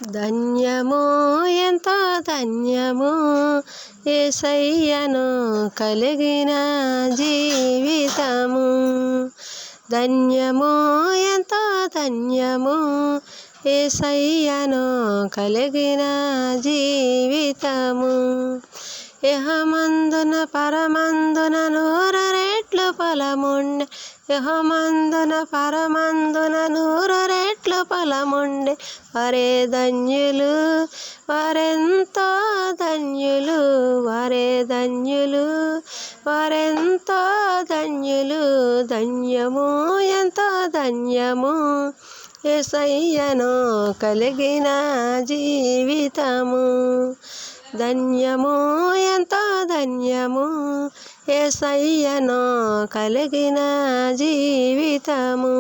ధన్యమో ఎంతో ధన్యమో యేసయ్యను కలిగిన జీవితము. ధన్యమో ఎంతో ధన్యమో యేసయ్యను కలిగిన జీవితము. యెహోమందున పరమందున 100 రెట్లు ఫలముండె. యెహోమందున పరమందున 100 రెట్లు ఫలముండె. వరే ధన్యులు వారెంతో ధన్యులు, వరే ధన్యులు వారెంతో ధన్యులు. ధన్యము ఎంతో ధన్యము యేసయ్యను కలిగిన జీవితము. ధన్యము ఎంతో ధన్యము యేసయ్యను కలిగిన జీవితము.